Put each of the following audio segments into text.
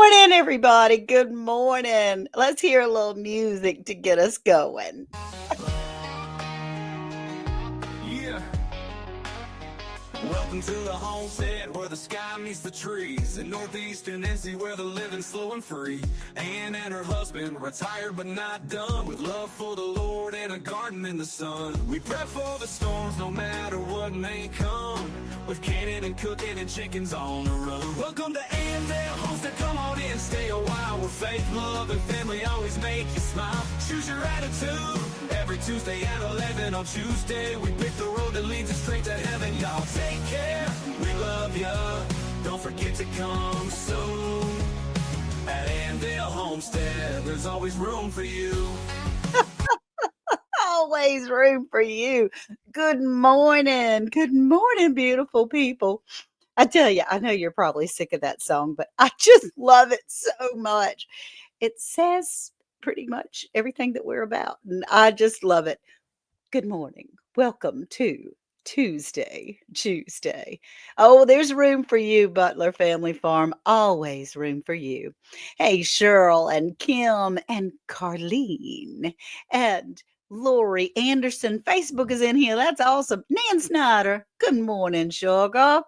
morning, everybody. Good morning. Let's hear a little music to get us going. Yeah. Welcome to the homestead where the sky meets the trees. In northeastern NC where the living's slow and free. Ann and her husband, retired but not done. With love for the Lord and a garden in the sun. We prep for the storms no matter what may come. With canning and cooking and chickens on the run. Welcome to Annandale Homestead, come on in, stay a while. Where faith, love, and family always make you smile. Choose your attitude. Every Tuesday at 11 on Tuesday, we pick the road that leads us straight to heaven. Y'all take care, we love ya. Don't forget to come soon. At Annandale Homestead, there's always room for you. Always room for you. Good morning. Good morning, beautiful people. I tell you, I know you're probably sick of that song, but I just love it so much. It says pretty much everything that we're about, and I just love it. Good morning. Welcome to Tuesday ChooseDay. Oh, there's room for you, Butler Family Farm. Always room for you. Hey, Cheryl and Kim and Carlene and Lori Anderson. Facebook is in here. That's awesome. Nan Snyder. Good morning, sugar.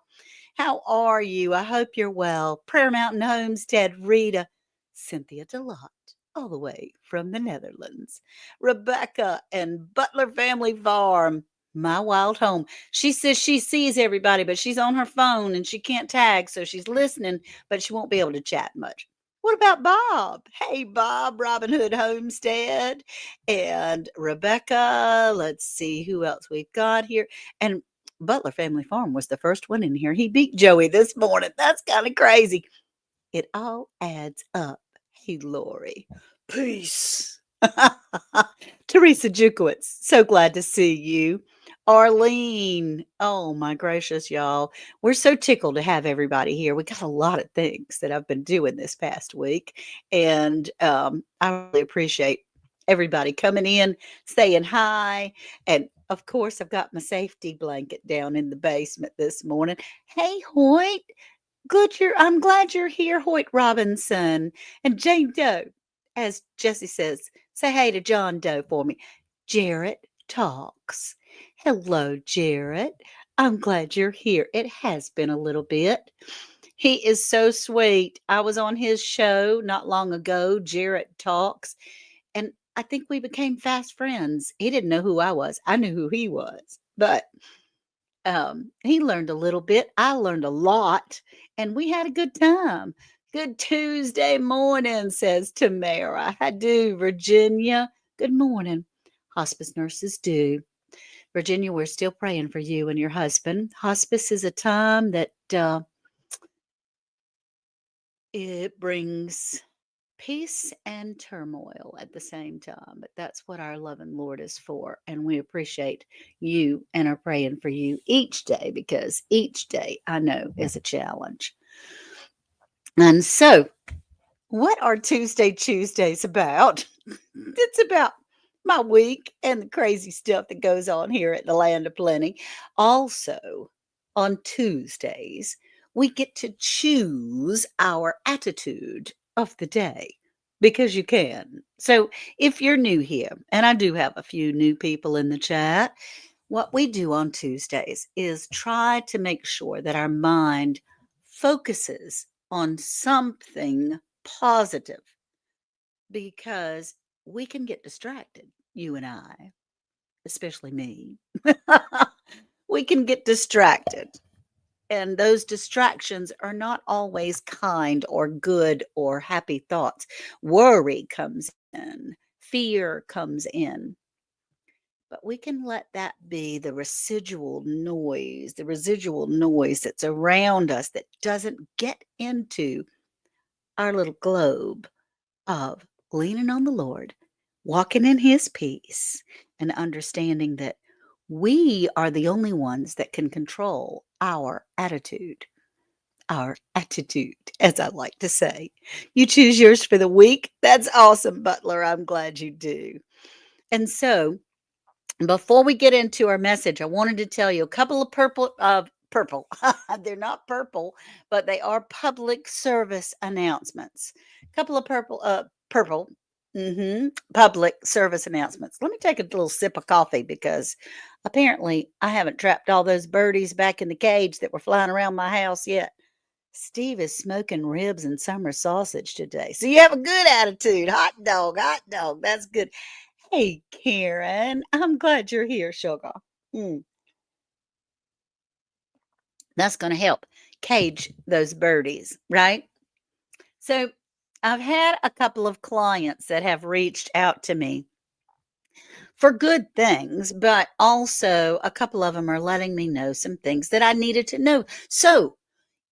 How are you? I hope you're well. Prayer Mountain Homestead, Rita, Cynthia Delott, all the way from the Netherlands. Rebecca and Butler Family Farm, my wild home. She says she sees everybody, but she's on her phone and she can't tag, so she's listening, but she won't be able to chat much. What about Bob? Hey, Bob, Robin Hood Homestead, and Rebecca. Let's see who else we've got here. And Butler Family Farm was the first one in here. He beat Joey this morning. That's kind of crazy. It all adds up. Hey, Lori. Peace. Teresa Jukowitz, so glad to see you. Arlene, oh my gracious, y'all. We're so tickled to have everybody here. We got a lot of things that I've been doing this past week, and I really appreciate everybody coming in, saying hi, and of course, I've got my safety blanket down in the basement this morning. Hey, Hoyt, I'm glad you're here, Hoyt Robinson and Jane Doe. As Jesse says, say hey to John Doe for me. Jarrett talks. Hello, Jarrett. I'm glad you're here. It has been a little bit. He is so sweet. I was on his show not long ago, Jarrett Talks, and I think we became fast friends. He didn't know who I was. I knew who he was. But he learned a little bit. I learned a lot, and we had a good time. Good Tuesday morning, says Tamara. I do, Virginia. Good morning. Hospice nurses do. Virginia, we're still praying for you and your husband. Hospice is a time that it brings peace and turmoil at the same time. But that's what our loving Lord is for. And we appreciate you and are praying for you each day, because each day I know is a challenge. And so, what are Tuesday ChooseDays about? It's about my week and the crazy stuff that goes on here at the Land of Plenty. Also, on Tuesdays, we get to choose our attitude of the day, because you can. So, if you're new here, and I do have a few new people in the chat, what we do on Tuesdays is try to make sure that our mind focuses on something positive, because we can get distracted, you and I, especially me. We can get distracted. And those distractions are not always kind or good or happy thoughts. Worry comes in, fear comes in. But we can let that be the residual noise that's around us that doesn't get into our little globe of leaning on the Lord, walking in His peace, and understanding that we are the only ones that can control our attitude. Our attitude, as I like to say. You choose yours for the week. That's awesome, Butler. I'm glad you do. And so, before we get into our message, I wanted to tell you a couple of purple. They're not purple, but they are public service announcements. A couple of purple public service announcements. Let me take a little sip of coffee because apparently I haven't trapped all those birdies back in the cage that were flying around my house yet. Steve is smoking ribs and summer sausage today. So you have a good attitude. Hot dog, hot dog. That's good. Hey, Karen, I'm glad you're here, sugar. Mm, that's going to help cage those birdies, right? So I've had a couple of clients that have reached out to me for good things, but also a couple of them are letting me know some things that I needed to know. So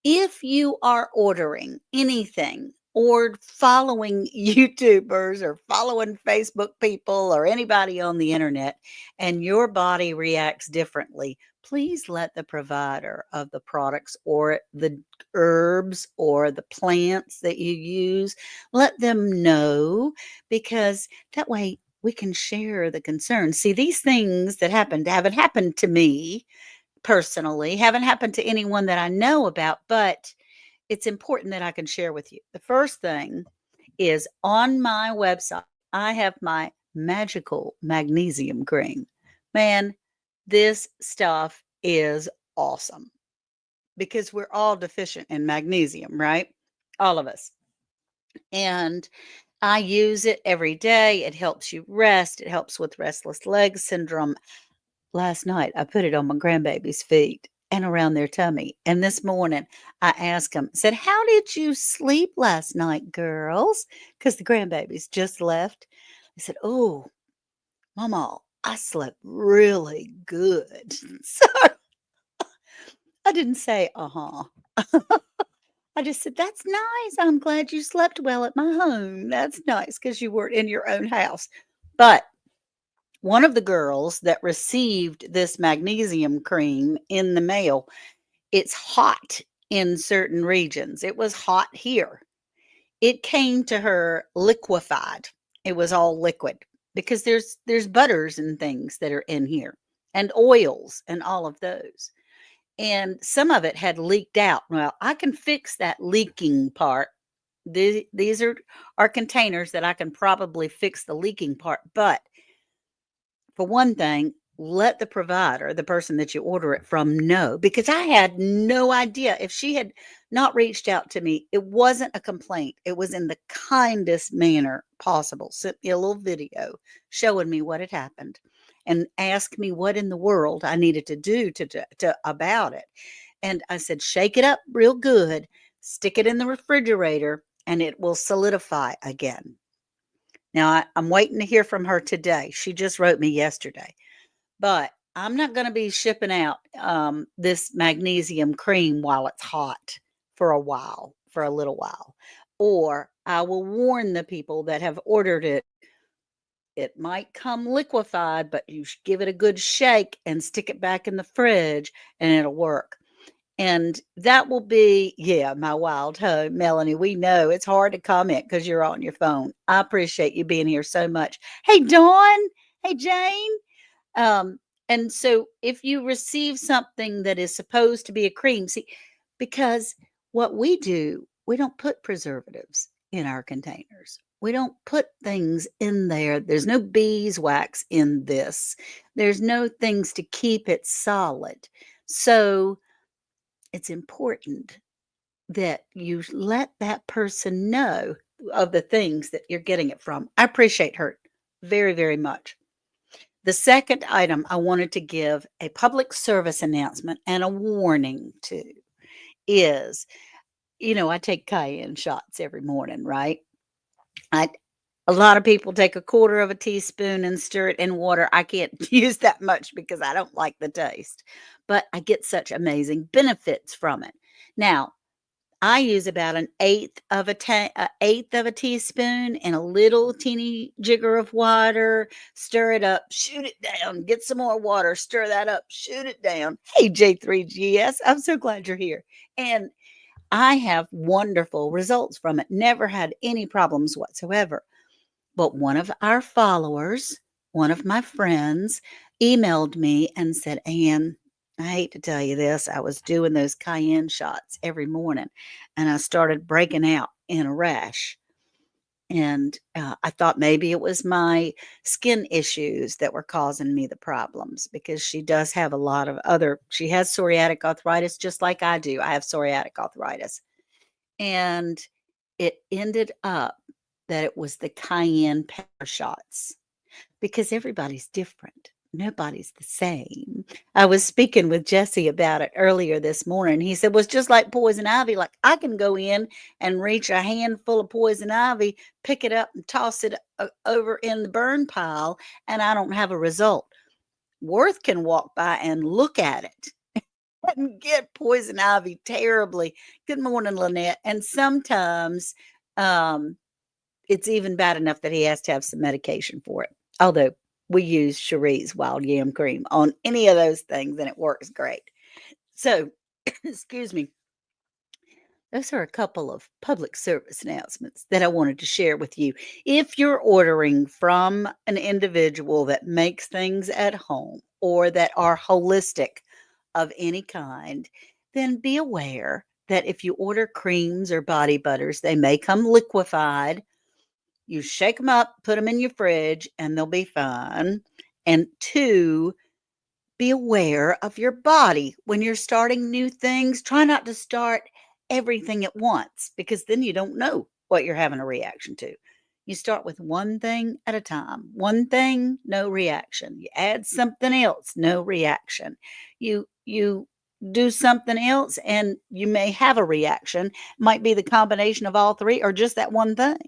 if you are ordering anything or following YouTubers or following Facebook people or anybody on the internet and your body reacts differently, please let the provider of the products or the herbs or the plants that you use, let them know, because that way we can share the concern. See, these things that haven't happened to me personally, haven't happened to anyone that I know about, but it's important that I can share with you. The first thing is on my website, I have my magical magnesium cream. Man, this stuff is awesome because we're all deficient in magnesium, right? All of us. And I use it every day. It helps you rest. It helps with restless leg syndrome. Last night, I put it on my grandbaby's feet and around their tummy. And this morning, I asked them, said, "How did you sleep last night, girls?" Because the grandbabies just left. I said, "Oh, Mama, I slept really good." So I didn't say, I just said, "That's nice. I'm glad you slept well at my home. That's nice because you weren't in your own house." But one of the girls that received this magnesium cream in the mail, it's hot in certain regions. It was hot here. It came to her liquefied. It was all liquid because there's butters and things that are in here and oils and all of those. And some of it had leaked out. Well, I can fix that leaking part. These are containers that I can probably fix the leaking part, but for one thing, let the provider, the person that you order it from, know, because I had no idea. If she had not reached out to me, it wasn't a complaint. It was in the kindest manner possible. Sent me a little video showing me what had happened and asked me what in the world I needed to do to about it. And I said, shake it up real good, stick it in the refrigerator, and it will solidify again. Now, I'm waiting to hear from her today. She just wrote me yesterday, but I'm not going to be shipping out this magnesium cream while it's hot for a while, for a little while. Or I will warn the people that have ordered it. It might come liquefied, but you should give it a good shake and stick it back in the fridge and it'll work. And that will be, yeah, my wild home. Melanie, we know it's hard to comment because you're on your phone. I appreciate you being here so much. Hey, Dawn. Hey, Jane. Um, and so if you receive something that is supposed to be a cream, see, because what we do, we don't put preservatives in our containers. We don't put things in there. There's no beeswax in this. There's no things to keep it solid. So it's important that you let that person know of the things that you're getting it from. I appreciate her very, very much. The second item I wanted to give a public service announcement and a warning to is, I take cayenne shots every morning, right? I A lot of people take a quarter of a teaspoon and stir it in water. I can't use that much because I don't like the taste, but I get such amazing benefits from it. Now, I use about eighth of a teaspoon in a little teeny jigger of water. Stir it up, shoot it down, get some more water, stir that up, shoot it down. Hey, J3GS, I'm so glad you're here. And I have wonderful results from it. Never had any problems whatsoever. But one of our followers, one of my friends, emailed me and said, Ann, I hate to tell you this, I was doing those cayenne shots every morning and I started breaking out in a rash. And I thought maybe it was my skin issues that were causing me the problems because she does have a lot of other, she has psoriatic arthritis just like I do. I have psoriatic arthritis. And it ended up that it was the cayenne pepper shots because everybody's different. Nobody's the same. I was speaking with Jesse about it earlier this morning. He said, well, it's just like poison ivy. Like I can go in and reach a handful of poison ivy, pick it up and toss it over in the burn pile, and I don't have a result. Worth can walk by and look at it and get poison ivy terribly. Good morning, Lynette. And sometimes um, it's even bad enough that he has to have some medication for it. Although we use Cherie's wild yam cream on any of those things and it works great. So, excuse me, those are a couple of public service announcements that I wanted to share with you. If you're ordering from an individual that makes things at home or that are holistic of any kind, then be aware that if you order creams or body butters, they may come liquefied. You shake them up, put them in your fridge, and they'll be fine. And two, be aware of your body. When you're starting new things, try not to start everything at once because then you don't know what you're having a reaction to. You start with one thing at a time. One thing, no reaction. You add something else, no reaction. You do something else and you may have a reaction. Might be the combination of all three or just that one thing.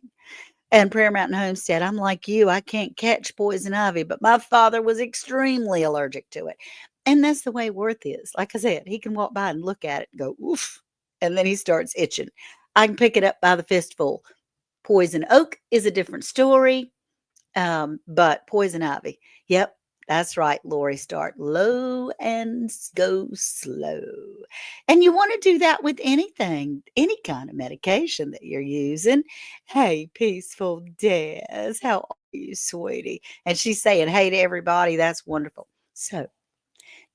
And Prayer Mountain Homestead, I'm like you, I can't catch poison ivy, but my father was extremely allergic to it. And that's the way Worth is. Like I said, he can walk by and look at it and go, oof. And then he starts itching. I can pick it up by the fistful. Poison oak is a different story. But poison ivy, yep, that's right, Lori. Start low and go slow. And you want to do that with anything, any kind of medication that you're using. Hey, peaceful Des, how are you, sweetie? And she's saying, hey to everybody. That's wonderful. So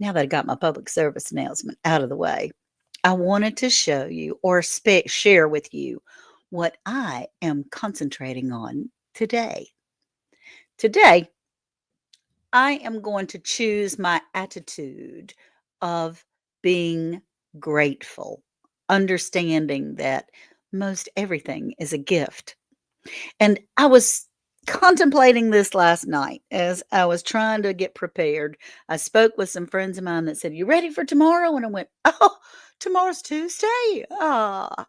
now that I got my public service announcement out of the way, I wanted to show you or share with you what I am concentrating on today. Today, I am going to choose my attitude of being grateful, understanding that most everything is a gift. And I was contemplating this last night as I was trying to get prepared. I spoke with some friends of mine that said, you ready for tomorrow? And I went, oh, tomorrow's Tuesday. Ah,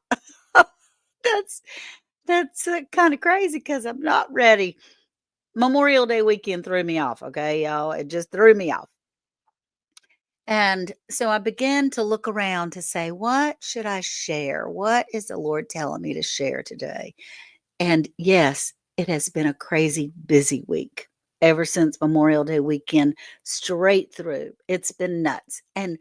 that's kind of crazy because I'm not ready. Memorial Day weekend threw me off, okay, y'all? It just threw me off. And so I began to look around to say, what should I share? What is the Lord telling me to share today? And yes, it has been a crazy busy week ever since Memorial Day weekend, straight through. It's been nuts. And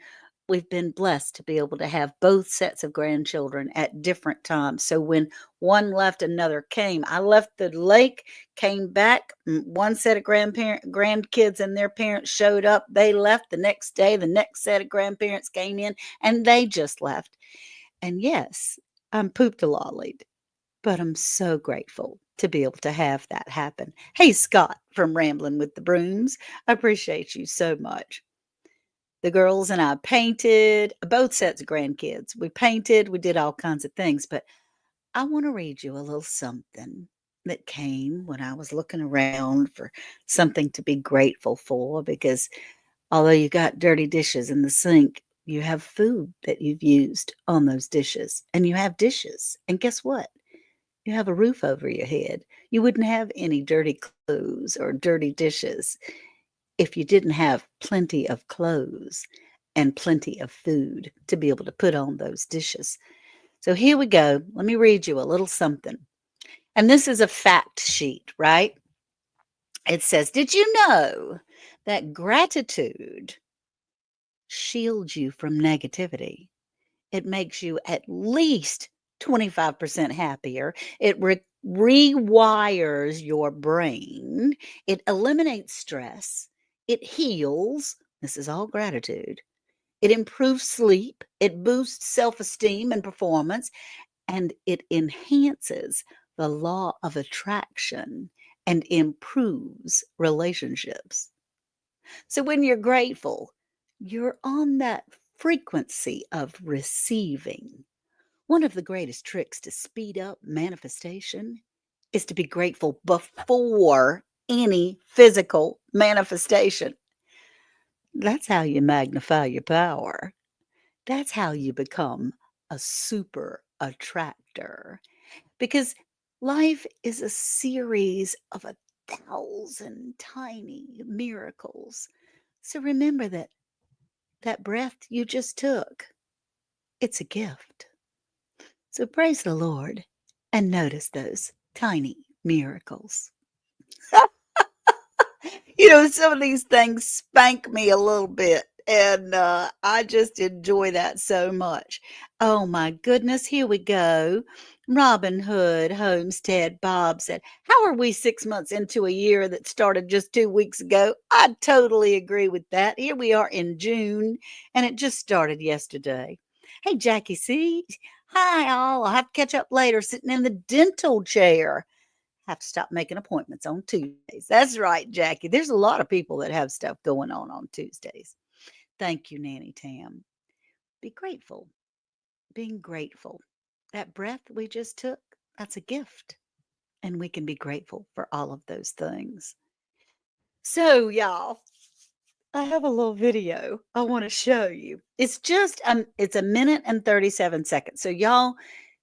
we've been blessed to be able to have both sets of grandchildren at different times. So when one left, another came. I left the lake, came back. One set of grandkids and their parents showed up. They left the next day. The next set of grandparents came in and they just left. And yes, I'm pooped a lollied, but I'm so grateful to be able to have that happen. Hey, Scott from Rambling with the Brooms, I appreciate you so much. The girls and I painted, both sets of grandkids. We painted, we did all kinds of things, but I want to read you a little something that came when I was looking around for something to be grateful for because although you got dirty dishes in the sink, you have food that you've used on those dishes and you have dishes. And guess what? You have a roof over your head. You wouldn't have any dirty clothes or dirty dishes if you didn't have plenty of clothes and plenty of food to be able to put on those dishes. So here we go. Let me read you a little something. And this is a fact sheet, right? It says, did you know that gratitude shields you from negativity? It makes you at least 25% happier. It rewires your brain. It eliminates stress. It heals. This is all gratitude. It improves sleep, it boosts self esteem and performance, and it enhances the law of attraction and improves relationships. So when you're grateful, you're on that frequency of receiving. One of the greatest tricks to speed up manifestation is to be grateful before any physical manifestation. That's how you magnify your power. That's how you become a super attractor. Because life is a series of 1,000 tiny miracles. So remember that that breath you just took, it's a gift. So praise the Lord and notice those tiny miracles. Some of these things spank me a little bit, and I just enjoy that so much. Oh my goodness, here we go. Robin Hood Homestead Bob said, "How are we 6 months into a year that started just 2 weeks ago?" I totally agree with that. Here we are in June, and it just started yesterday. Hey, Jackie C. Hi, all. I'll have to catch up later sitting in the dental chair. Have to stop making appointments on Tuesdays. That's right, Jackie. There's a lot of people that have stuff going on Tuesdays. Thank you, Nanny Tam. Be grateful. Being grateful. That breath we just took, that's a gift. And we can be grateful for all of those things. So, y'all, I have a little video I want to show you. It's a minute and 37 seconds. So y'all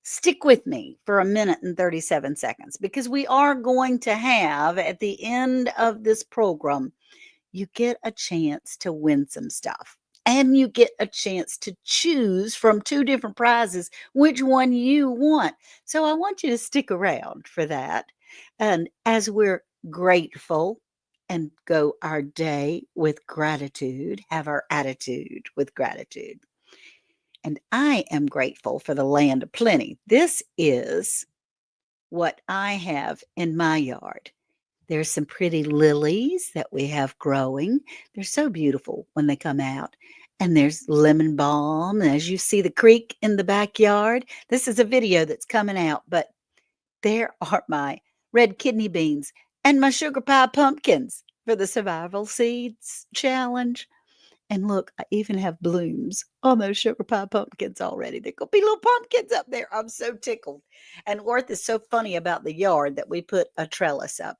stick with me for a minute and 37 seconds because we are going to have at the end of this program, you get a chance to win some stuff. And you get a chance to choose from two different prizes which one you want. So I want you to stick around for that. And as we're grateful and go our day with gratitude, have our attitude with gratitude. And I am grateful for the land of plenty. This is what I have in my yard. There's some pretty lilies that we have growing. They're so beautiful when they come out. And there's lemon balm. And as you see the creek in the backyard, this is a video that's coming out, but there are my red kidney beans and my sugar pie pumpkins for the survival seeds challenge. And look, I even have blooms on those sugar pie pumpkins already. There could be little pumpkins up there. I'm so tickled. And Worth is so funny about the yard that we put a trellis up.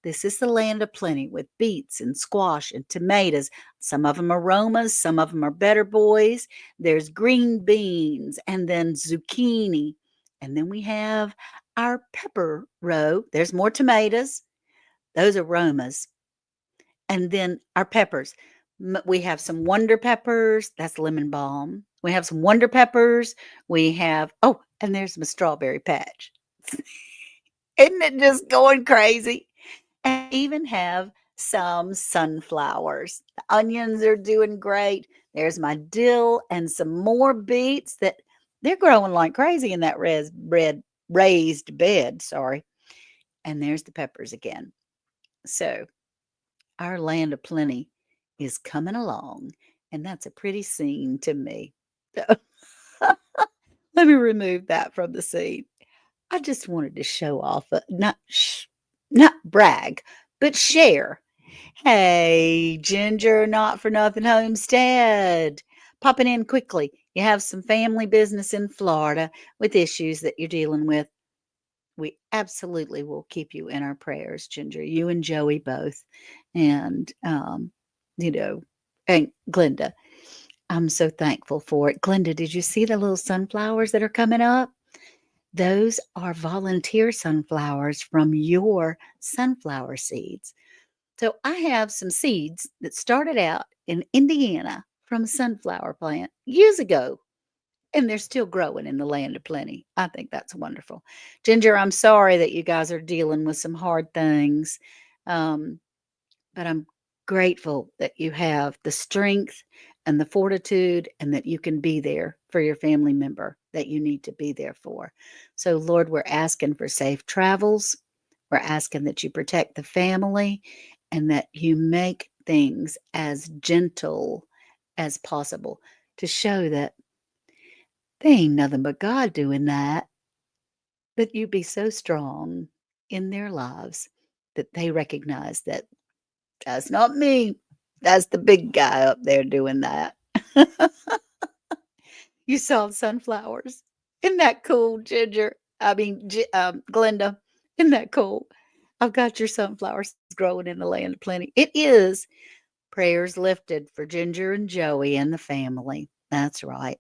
This is the land of plenty with beets and squash and tomatoes. Some of them are Romas, some of them are better boys. There's green beans and then zucchini. And then we have our pepper row. There's more tomatoes. Those are Romas. And then our peppers. We have some wonder peppers. That's lemon balm. We have some wonder peppers. We have, oh, and there's my strawberry patch. Isn't it just going crazy? And even have some sunflowers. The onions are doing great. There's my dill and some more beets that they're growing like crazy in that raised bed. Sorry. And there's the peppers again. So our land of plenty is coming along, and that's a pretty scene to me. So, let me remove that from the scene. I just wanted to show off, not brag, but share. Hey, Ginger, not for nothing homestead. Popping in quickly. You have some family business in Florida with issues that you're dealing with. We absolutely will keep you in our prayers, Ginger. You and Joey both. And, you know, and Glenda, I'm so thankful for it. Glenda, did you see the little sunflowers that are coming up? Those are volunteer sunflowers from your sunflower seeds. So I have some seeds that started out in Indiana from a sunflower plant years ago, and they're still growing in the land of plenty. I think that's wonderful. Ginger, I'm sorry that you guys are dealing with some hard things. Um, but I'm grateful that you have the strength and the fortitude and that you can be there for your family member that you need to be there for. So, Lord, we're asking for safe travels. We're asking that you protect the family and that you make things as gentle as possible to show that they ain't nothing but God doing that, that you be so strong in their lives that they recognize that that's not me. That's the big guy up there doing that. You saw sunflowers. Isn't that cool, Ginger? I mean, Glenda. Isn't that cool? I've got your sunflowers growing in the land of plenty. It is prayers lifted for Ginger and Joey and the family. That's right.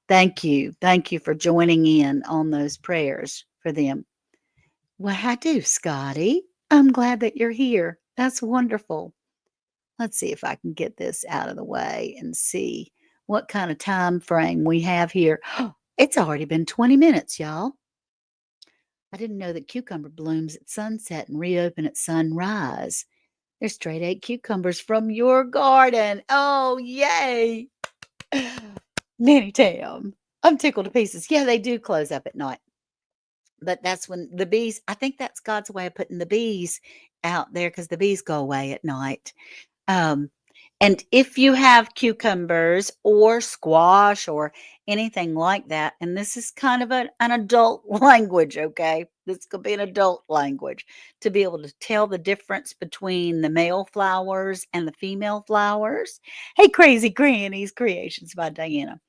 Thank you. Thank you for joining in on those prayers for them. Well, I do, Scotty. I'm glad that you're here. That's wonderful. Let's see if I can get this out of the way and see what kind of time frame we have here. It's already been 20 minutes, y'all. I didn't know that cucumber blooms at sunset and reopen at sunrise. They're straight eight cucumbers from your garden. Oh, yay. Nanny Tam. I'm tickled to pieces. Yeah, they do close up at night. But that's when the bees, I think that's God's way of putting the bees out there because the bees go away at night. Um, and if you have cucumbers or squash or anything like that, and this is kind of an adult language, okay? This could be an adult language to be able to tell the difference between the male flowers and the female flowers. Hey, Crazy Granny's Creations by Diana.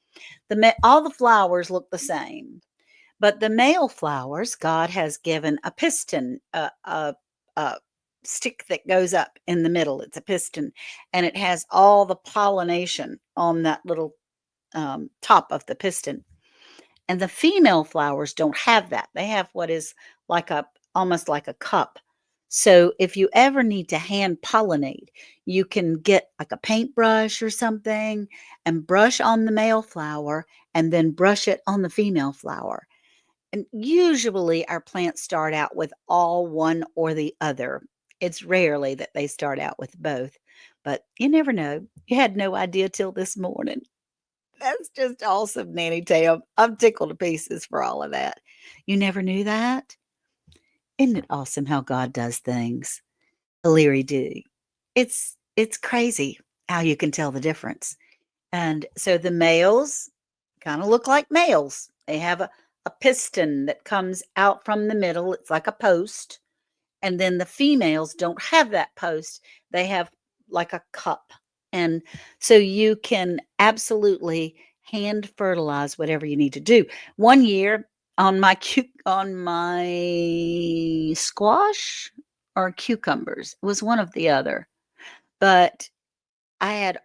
All the flowers look the same, but the male flowers, God has given a piston, a stick that goes up in the middle. It's a piston, and it has all the pollination on that little top of the piston. And the female flowers don't have that. They have what is like almost like a cup. So if you ever need to hand pollinate, you can get like a paintbrush or something and brush on the male flower and then brush it on the female flower. And usually our plants start out with all one or the other. It's rarely that they start out with both, but you never know. You had no idea till this morning. That's just awesome, Nanny Tam. I'm tickled to pieces for all of that. You never knew that? Isn't it awesome how God does things? Leary do. It's crazy how you can tell the difference. And so the males kind of look like males. They have a piston that comes out from the middle. It's like a post. And then the females don't have that post. They have like a cup. And so you can absolutely hand fertilize whatever you need to do. One year on my squash or cucumbers, it was one of the other. But I had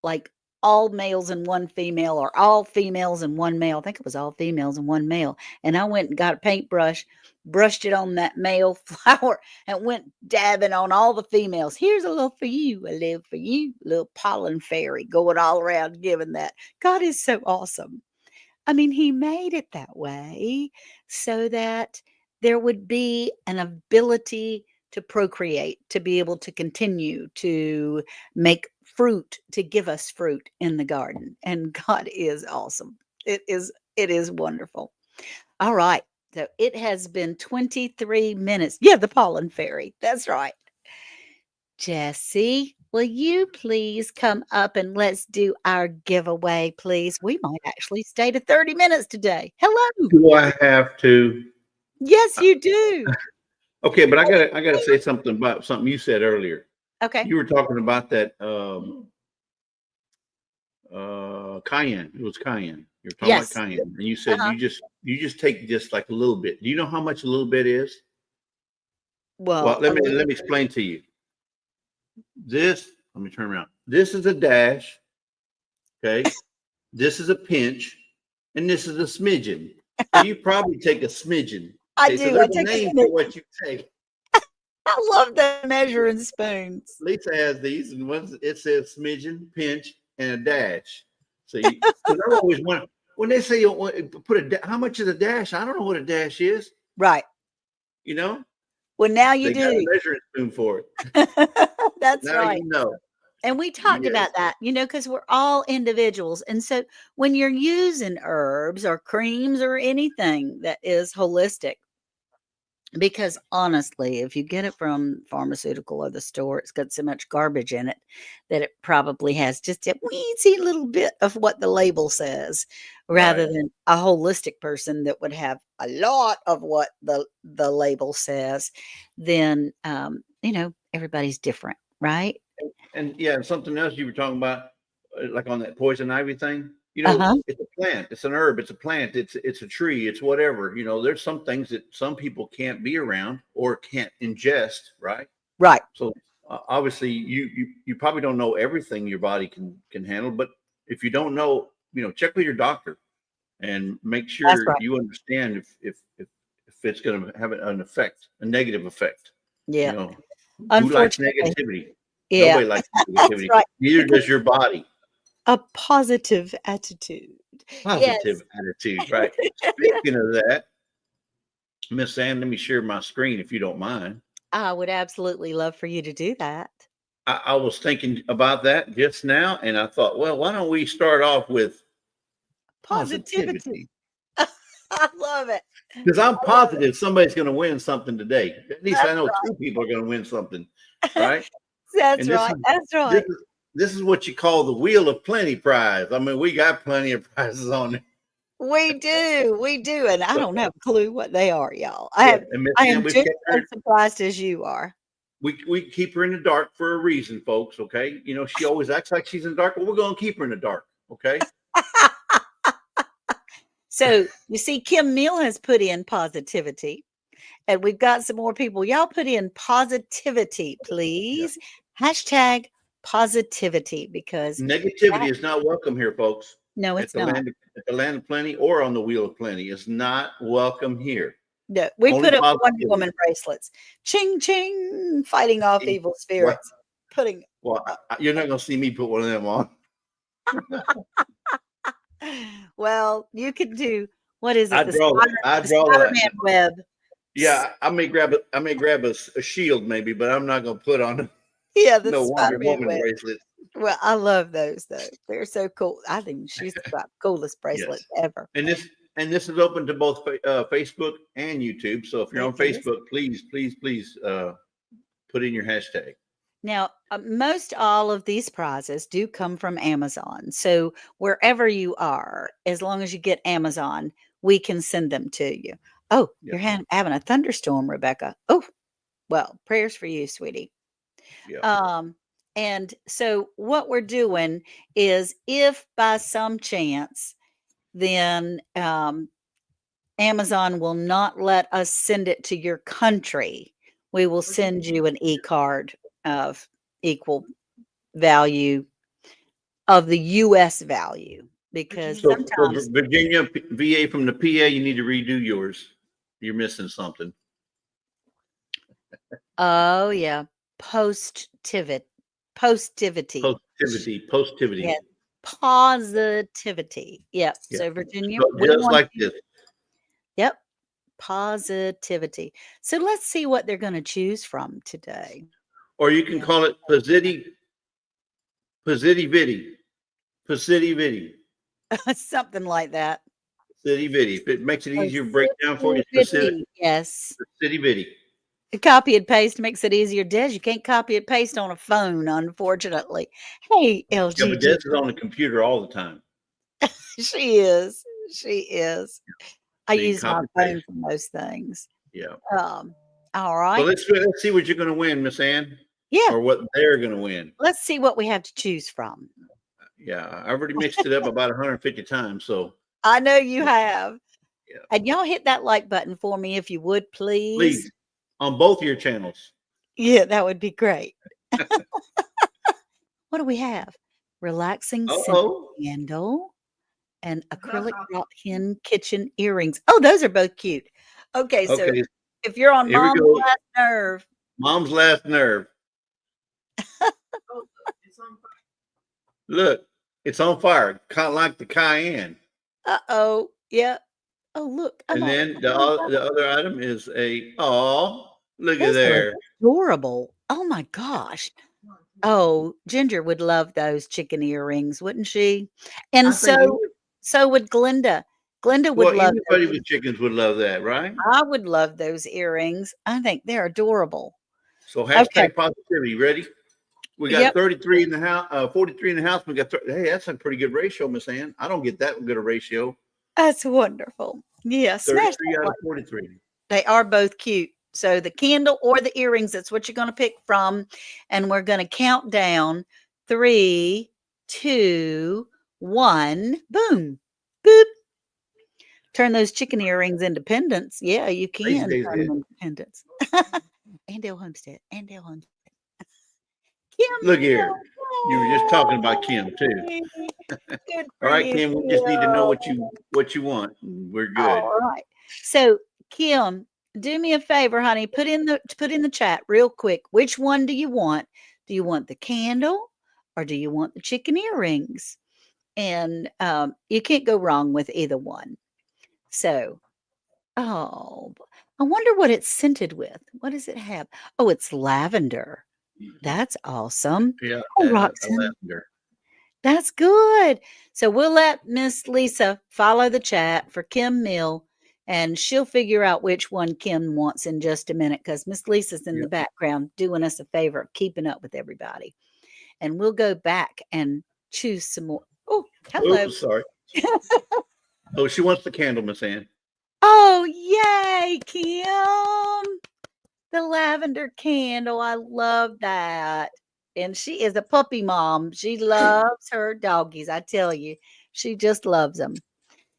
like all males and one female, or all females and one male. I think it was all females and one male. And I went and got a paintbrush, brushed it on that male flower, and went dabbing on all the females. Here's a little for you, a little for you, little pollen fairy going all around giving that. God is so awesome. I mean, he made it that way so that there would be an ability to procreate, to be able to continue to make fruit, to give us fruit in the garden. And God is awesome. It is wonderful. All right. So it has been 23 minutes. Yeah, the pollen fairy. That's right. Jesse, will you please come up and let's do our giveaway, please? We might actually stay to 30 minutes today. Hello. Do I have to? Yes, you do. Okay, but I gotta say something about something you said earlier. Okay. You were talking about that cayenne. It was cayenne. You were talking about Yes. cayenne, and you said Uh-huh. you just take just like a little bit. Do you know how much a little bit is? Well, Well, let me explain to you. Let me turn around. This is a dash. Okay, this is a pinch, and this is a smidgen. So you probably take a smidgen. I Okay, so do. I there's a take a name smidgen. for what you take. I love the measuring spoons. Lisa has these, and it says smidgen, pinch, and a dash. So, because I always want when they say you put how much is a dash? I don't know what a dash is. Right. You know, Well, now you they got a do. measuring spoon for it. That's Now right. you know. And we talked Yes. about that, because we're all individuals. And so when you're using herbs or creams or anything that is holistic, Because honestly, if you get it from pharmaceutical or the store, it's got so much garbage in it that it probably has just a weensy little bit of what the label says, rather Right. than a holistic person that would have a lot of what the label says. Then everybody's different, right? And yeah, and something else you were talking about, like on that poison ivy thing. Uh-huh. It's a plant, it's an herb, it's a plant, it's a tree, it's whatever. There's some things that some people can't be around or can't ingest, right? Right. So obviously, you probably don't know everything your body can handle, but if you don't know, check with your doctor and make That's sure right. you understand if it's going to have an effect, a negative effect. You Yeah. know, who likes Unfortunately. negativity? Yeah. Nobody likes That's negativity. right. Neither Because does your body. a positive attitude. Positive Yes. attitude, right? Speaking of that, Miss Ann, let me share my screen if you don't mind. I would absolutely love for you to do that. I was thinking about that just now, and I thought, well, why don't we start off with Positivity. positivity? I love it. Because I'm I love it. positive somebody's going to win something today. At least I That's know right. two people are going to win something, right? That's And this right. is That's this right. is this is what you call the wheel of plenty prize. I mean, we got plenty of prizes on it. We do. We do. And I So, don't have a clue what they are, y'all. yeah, and Miss I Ann, am we've just kept her. as surprised as you are. We keep her in the dark for a reason, folks. Okay, she always acts like she's in the dark, but we're going to keep her in the dark. Okay. So you see, Kim Neal has put in positivity. And we've got some more people. Y'all put in positivity, Yeah. please. Hashtag positivity, because Negativity that, is not welcome here, folks. no, At it's not. the land of plenty or on the wheel of plenty, it's not welcome here. No, we Only put up Wonder positivity. Woman bracelets. Ching ching, fighting off evil What? spirits. Putting Well, you're not going to see me put one of them on. well, you could do what is I it? draw that. I The draw that. Spider-Man web. Yeah, I may grab it. I may grab a shield maybe, but I'm not going to put on Yeah, the no Wonder Spider-Man Woman web. bracelet. Well, I love those though. They're so cool. I think she's got the coolest Yes, bracelets ever. and this is open to both Facebook and YouTube. So if you're It on is. Facebook, please put in your hashtag. Now, most all of these prizes do come from Amazon. So wherever you are, as long as you get Amazon, we can send them to you. Oh, Yeah, you're having a thunderstorm, Rebecca. Oh, well, prayers for you, sweetie. yeah. Um, and so what we're doing is, if by some chance, then Amazon will not let us send it to your country, we will send you an e-card of equal value of the US value, because So sometimes Virginia VA from the PA, you need to redo yours. You're missing something. oh yeah, postivity positivity. Positivity. Yes, positivity. Yep. Yeah. So Virginia, So we just want like you. this, Yep, positivity. So let's see what they're going to choose from today. or you can Yeah. call it Positivity, Positivity, Something like that. Positivity. If it makes it easier to break down for you, it's Positivity. Yes. Positivity. Copy and paste makes it easier. Des, you can't copy and paste on a phone, unfortunately. Hey, Yeah, but Des LGG. is on the computer all the time. She is. She is. I So you can use my copy phone paste. for most things. Yeah. Um, all So right. let's see what you're going to win, Miss Ann, Yeah. or what they're going to win. Let's see what we have to choose from. Yeah, I already mixed it up about 150 times. So I know you have. yeah, And y'all hit that like button for me if you would, please. please on both your channels. Yeah, that would be great. What do we have? Relaxing scented Oh, candle and acrylic wrought hen kitchen earrings. Oh, those are both cute. Okay, so okay. if you're on Here we mom's go. last nerve, Mom's last nerve. Look, it's on fire, kind of like the cayenne. uh-oh. Yeah. Oh, look, I'm And all, then oh my the God, other item is a oh, look at those are there. adorable. Oh my gosh. Oh, Ginger would love those chicken earrings, wouldn't she? And I think you so would Glinda. Glenda would Well, love anybody those. with chickens would love that, right? I would love those earrings. I think they're adorable. So Okay. hashtag positivity. Ready? We got Yep. 33 in the house, 43 in the house. We got hey, that's a pretty good ratio, Miss Ann. I don't get that good a ratio. That's wonderful. Yeah. Smash 33 that out of like. 43. They are both cute. So the candle or the earrings, that's what you're going to pick from. And we're going to count down 3, 2, 1. Boom. Boop. Turn those chicken earrings into pendants. Yeah, you Lazy can days turn ahead. them into pendants. Andale Homestead. Andale Homestead. Kim Look here. You were just talking about Kim too. Mills. Yay. Good All for right, you, Kim. We just need to know Kim. what you want. We're good. All right. So, Kim, do me a favor, honey. Put in the chat real quick. Which one do you want? Do you want the candle or do you want the chicken earrings? And you can't go wrong with either one. So, oh, I wonder what it's scented with. What does it have? Oh, it's lavender. That's awesome. Yeah, Oh, a Roxanne, lavender. that's good. So we'll let Miss Lisa follow the chat for Kim Mill, and she'll figure out which one Kim wants in just a minute because Miss Lisa's in Yeah. the background doing us a favor of keeping up with everybody. And we'll go back and choose some more. Oh, hello. Oops, sorry. Oh, she wants the candle, Miss Ann. Oh, yay, Kim. The lavender candle. I love that. And she is a puppy mom. She loves her doggies. I tell you, she just loves them.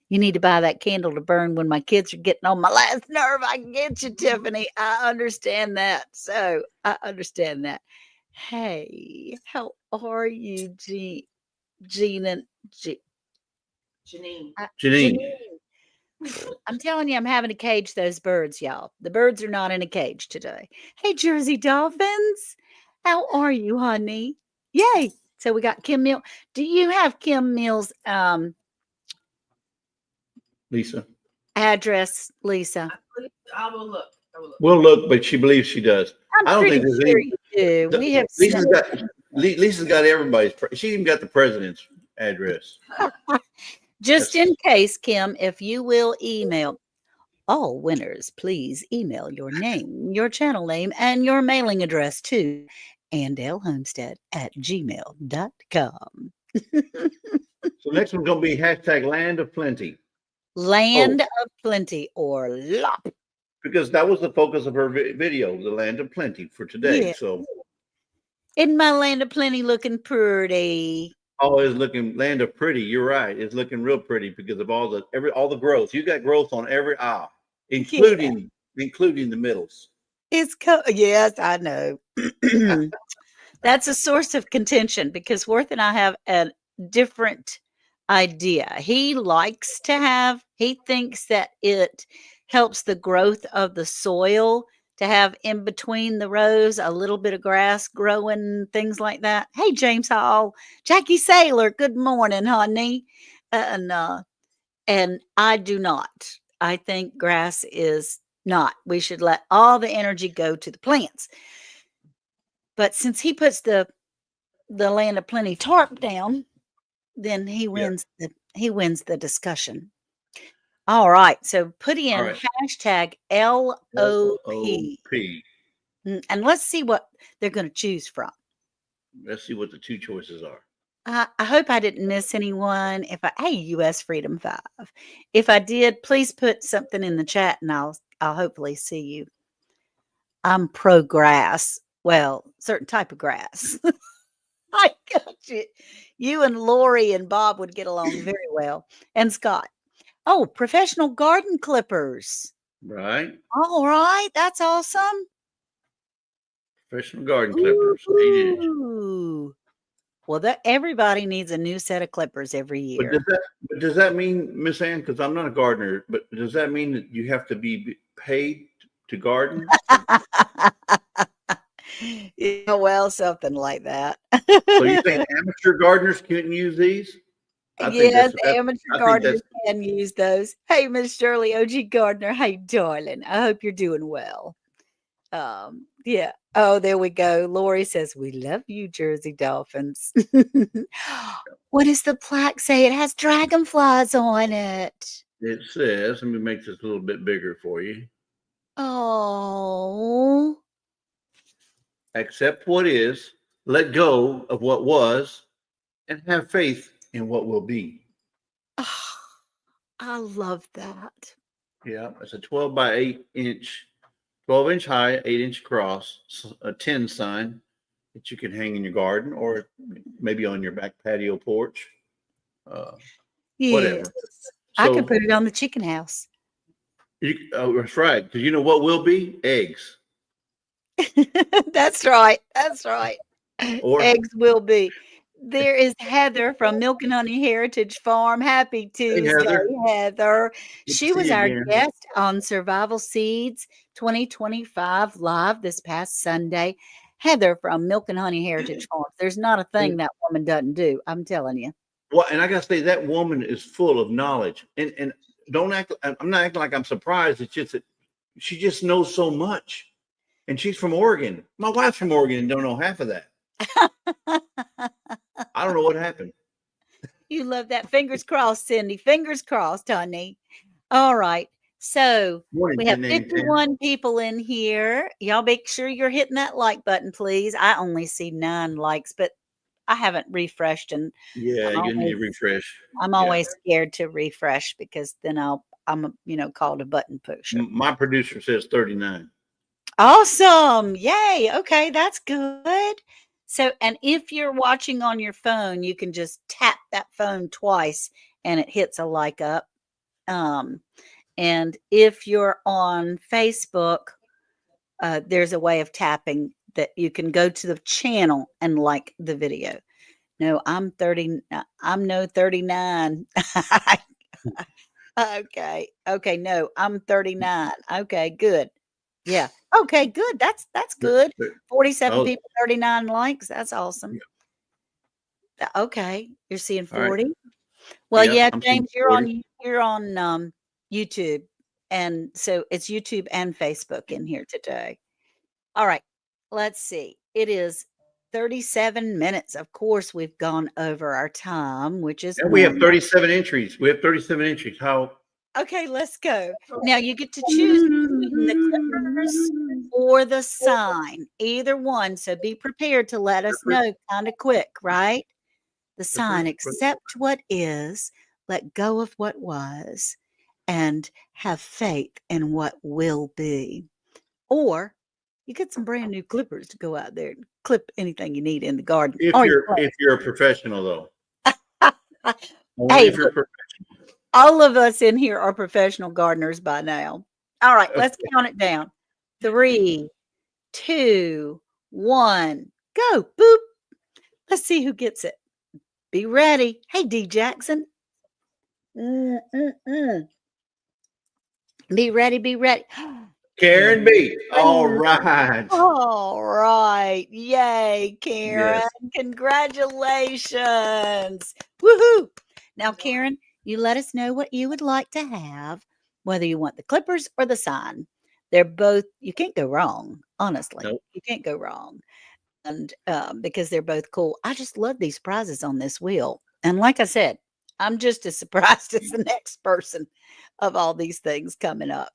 You need to buy that candle to burn when my kids are getting on my last nerve. I get you, Tiffany. I understand that. So I understand that. Hey, how are you, Jean and Janine. Janine. Janine? I'm telling you, I'm having to cage those birds, y'all. The birds are not in a cage today. Hey, Jersey Dolphins. How are you, honey? Yay. So we got Kim Mill. Do you have Kim Mill's Lisa. address, Lisa? I will look. We'll look, but she believes she does. I'm I don't pretty think there's sure any. you do. We have Lisa's got everybody's. She even got the president's address. just That's in case, Kim, if you will email all winners, please email your name, your channel name, and your mailing address to andlehomestead@gmail.com. So next one's gonna be hashtag Land of Plenty. Land Oh, of Plenty or LOP. because that was the focus of her video, the Land of Plenty for today. Yeah. So Isn't my Land of Plenty looking pretty? oh, it's looking Land of Pretty. You're right. It's looking real pretty because of all the growth. You got growth on every aisle, Yeah. including the middles. Yes, I know. That's a source of contention because Worth and I have a different idea. He thinks that it helps the growth of the soil to have in between the rows a little bit of grass growing, things like that. Hey, James Hall, Jackie Saylor, good morning, honey. And I do not. I think grass is not. We should let all the energy go to the plants. But since he puts the Land of Plenty tarp down, then he Yeah. wins the discussion. All right. So put All in right. hashtag LOP. LOP. And let's see what they're going to choose from. Let's see what the two choices are. I hope I didn't miss anyone. Hey, US Freedom 5. If I did, please put something in the chat and I'll hopefully see you. I'm pro grass. Well, certain type of grass. I got you. You and Lori and Bob would get along very well. And Scott. Oh, professional garden clippers. Right. All right. That's awesome. Professional garden clippers. 8 inch. Ooh. Well, everybody needs a new set of clippers every But year. does that mean, Miss Ann, because I'm not a gardener, but does that mean that you have to be paid to garden? Yeah, well, something like that. So you think amateur gardeners couldn't use these? I think Yes, that's amateur I think gardeners that's can use those. Hey, Miss Shirley, OG Gardner. Hey, darling. I hope you're doing well. Yeah. Oh, there we go. Lori says, "We love you, Jersey Dolphins." What does the plaque say? It has dragonflies on it. It says, let me make this a little bit bigger for you. Oh, Accept what is, let go of what was, and have faith in what will be. I love that. Yeah, it's a 12 by 8 inch, 12-inch high, 8-inch across, a 10 sign that you can hang in your garden or maybe on your back patio porch, uh, Yes. whatever. I could So put it on the chicken house. that's right. Because you know what will be eggs That's right. That's right. or Eggs will be. There is Heather from Milk and Honey Heritage Farm. Happy hey Tuesday, Heather, Heather. good to She see was you our again. guest on Survival Seeds 2025 live this past Sunday. Heather from Milk and Honey Heritage Farm. There's not a thing And that woman doesn't do. I'm telling you. what? And I gotta say that woman is full of knowledge. And don't act. I'm not acting like I'm surprised. It's just that she just knows so much. And she's from Oregon. My wife's from Oregon and don't know half of that. I don't know what happened. You love that. Fingers crossed, Cindy. Fingers crossed, honey. All right. So Morning, we have 1080. 51 people in here. Y'all make sure you're hitting that like button, please. I only see 9 likes, but I haven't refreshed, and Yeah, I'm you need always to refresh. I'm Yeah. always scared to refresh because then I'm called a button pusher. My producer says 39. Awesome. Yay. Okay, that's good. So, and if you're watching on your phone, you can just tap that phone twice and it hits a like up. Um, and if you're on Facebook, there's a way of tapping that you can go to the channel and like the video. No, I'm 30. I'm no 39. Okay. Okay. No, I'm 39. Okay. Good. Yeah. Okay. Good. That's good. 47 Oh, people, 39 likes. That's awesome. yeah. Okay. You're seeing All right. 40. Well, Yep. yeah, I'm seeing James, you're 40. on YouTube. And so it's YouTube and Facebook in here today. All right. Let's see. It is 37 minutes. Of course, we've gone over our time, which is And we have normal. 37 entries. We have 37 entries. How? Okay, let's go. Now you get to choose between the clippers or the sign, either one. So be prepared to let us know kind of quick, right? The sign, accept what is, let go of what was, and have faith in what will be. Or you get some brand new clippers to go out there and clip anything you need in the garden If or your you're a professional though, plants. only Hey, if you're. all of us in here are professional gardeners by now. All right, let's count it down. 3, 2, 1, go. Boop. Let's see who gets it. Be ready. Hey, D Jackson. Mm, mm, mm. Be ready. Be ready. Karen B. All Green. right. All right. Yay, Karen. Yes. Congratulations. Woohoo. Now, Karen, you let us know what you would like to have, whether you want the clippers or the sign. They're both, you can't go wrong, honestly. Nope. You can't go wrong. And because they're both cool. I just love these prizes on this wheel. And like I said, I'm just as surprised as the next person of all these things coming up.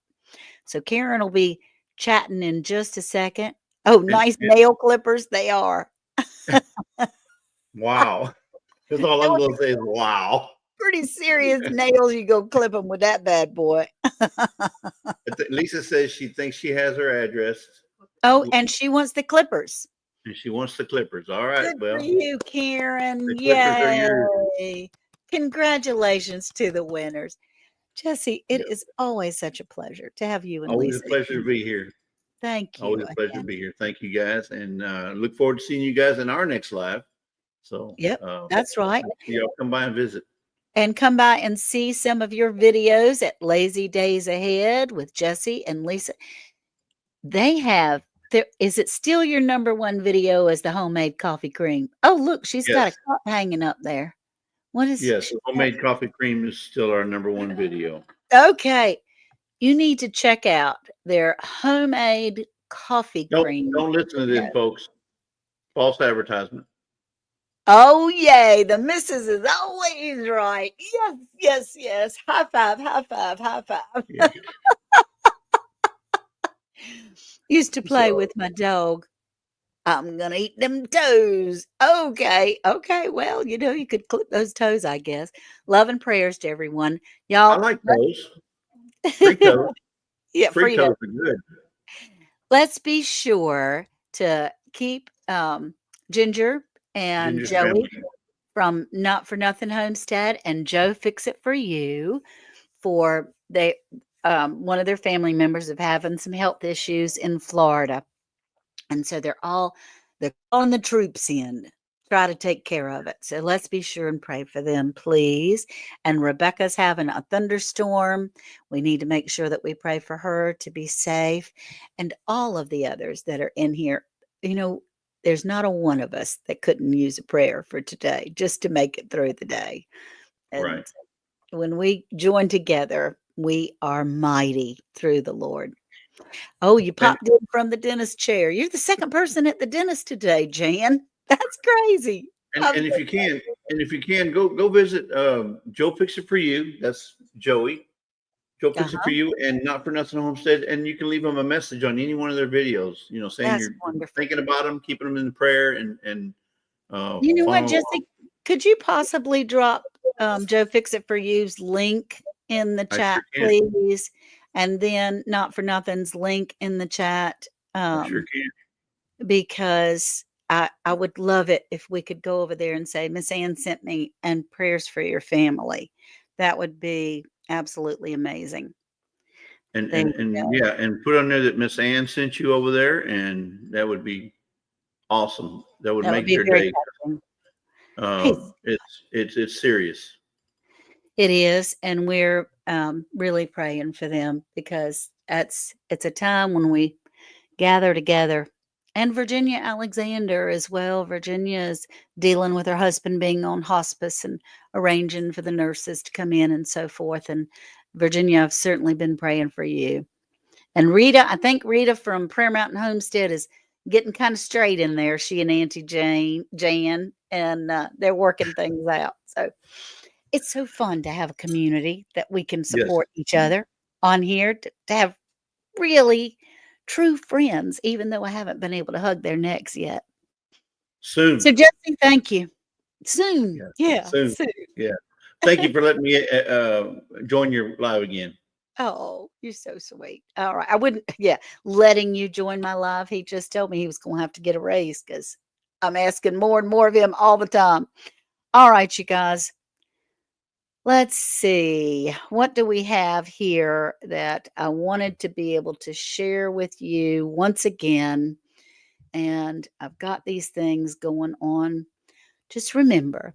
So Karen will be chatting in just a second. Oh, nice And nail clippers they are. wow. That's all I'm Those gonna say is wow. pretty serious nails. You go clip them with that bad boy. Lisa says she thinks she has her address Oh, and she wants the clippers. and she wants the clippers. All right. Good for Well, you, Karen. the clippers are yours. Yay. Congratulations to the winners. Jesse, it Yeah. is always such a pleasure to have you and Always a Lisa pleasure to in. be here. Thank you Always a pleasure to again. be here. Thank you guys. And look forward to seeing you guys in our next live. So Yep, that's right. make sure y'all come by and visit. And come by and see some of your videos at Lazy Days Ahead with Jesse and Lisa. They have there. Is it still your number one video as the homemade coffee cream? Oh, look, she's got a Yes. cup hanging up there. What is Yes. she? Homemade coffee cream is still our number one video. Okay, you need to check out their homemade coffee Don't cream don't listen to this, video. folks. False advertisement. Oh, yay. The missus is always right. Yes, yes, yes. High five, high five, high five. Yeah. Used to play So with my dog. I'm gonna eat them toes. Okay, okay. Well, you could clip those toes, I guess. Love and prayers to everyone. I Y'all, like those. Free toes. yeah, Free Frito. toes are good. Let's be sure to keep Ginger and Ginger's family. Joey from Not for Nothing Homestead and Joe Fix It For You for they one of their family members of having some health issues in Florida. And so they're calling the troops in, try to take care of it. So let's be sure and pray for them, please. And Rebecca's having a thunderstorm. We need to make sure that we pray for her to be safe. And all of the others that are in here, you know, there's not a one of us that couldn't use a prayer for today just to make it through the day. Right. And when we join together, we are mighty through the Lord. Oh, you And popped in from the dentist chair. You're the second person at the dentist today, Jan. That's crazy. and I'm and so if you can go visit Joe Fix It For You. That's Joey. Joe Fix It For uh-huh. You and Not For Nothing Homestead, and you can leave them a message on any one of their videos. Saying That's you're wonderful. thinking about them, keeping them in prayer, and You know what, follow. Jesse? Could you possibly drop Joe Fix It For You's link in the I chat, sure can. please? And then Not For Nothing's link in the chat. I sure Um, can. because I would love it if we could go over there and say, Miss Ann sent me and prayers for your family. That would be absolutely amazing. And There and you and go. yeah, and put on there that Miss Ann sent you over there, and that would be awesome. That would That would make be their very day. touching. Hey, It's serious. it is, and we're really praying for them because it's a time when we gather together. And Virginia Alexander as well. Virginia is dealing with her husband being on hospice and arranging for the nurses to come in and so forth. And Virginia, I've certainly been praying for you. And Rita, I think Rita from Prayer Mountain Homestead is getting kind of straight in there. She and Auntie Jan, and they're working things out. So it's so fun to have a community that we can Yes. support each other on here to have really true friends, even though I haven't been able to hug their necks yet. Soon. So, Jesse, thank you. Soon. Yeah. Yeah, Soon. soon. Yeah. Thank you for letting me join your live again. Oh, you're so sweet. All right. I wouldn't, yeah, letting you join my live. He just told me he was going to have to get a raise because I'm asking more and more of him all the time. All right, you guys. Let's see. What do we have here that I wanted to be able to share with you once again? And I've got these things going on. Just remember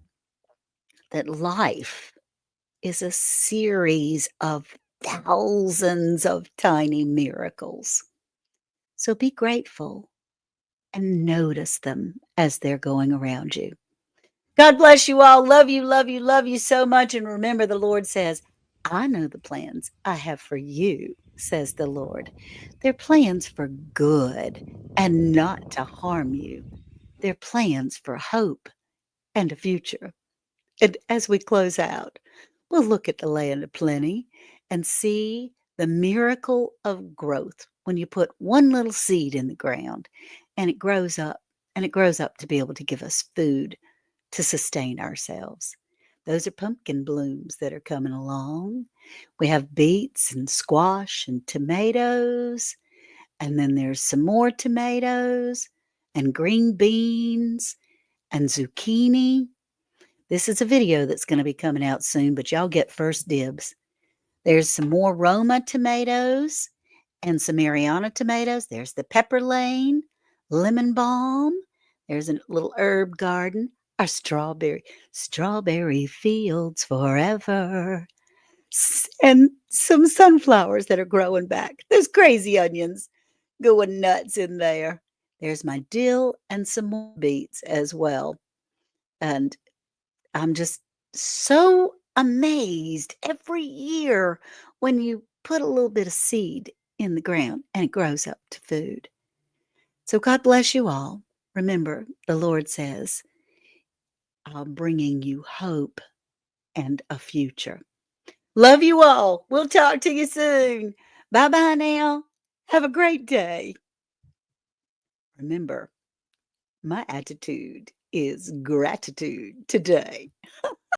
that life is a series of thousands of tiny miracles. So be grateful and notice them as they're going around you. God bless you all. Love you, love you, love you so much. And remember, the Lord says, I know the plans I have for you, says the Lord. They're plans for good and not to harm you. They're plans for hope and a future. And as we close out, we'll look at the land of plenty and see the miracle of growth when you put one little seed in the ground and it grows up and it grows up to be able to give us food to sustain ourselves. Those are pumpkin blooms that are coming along. We have beets and squash and tomatoes, and then there's some more tomatoes and green beans and zucchini. This is a video that's going to be coming out soon, but y'all get first dibs. There's some more Roma tomatoes and some Mariana tomatoes. There's the pepper lane, lemon balm. There's a little herb garden. Our strawberry fields forever. And some sunflowers that are growing back. There's crazy onions going nuts in there. There's my dill and some more beets as well. And I'm just so amazed every year when you put a little bit of seed in the ground and it grows up to food. So God bless you all. Remember, the Lord says, bringing you hope and a future. Love you all. We'll talk to you soon. Bye bye now. Have a great day. Remember, my attitude is gratitude today.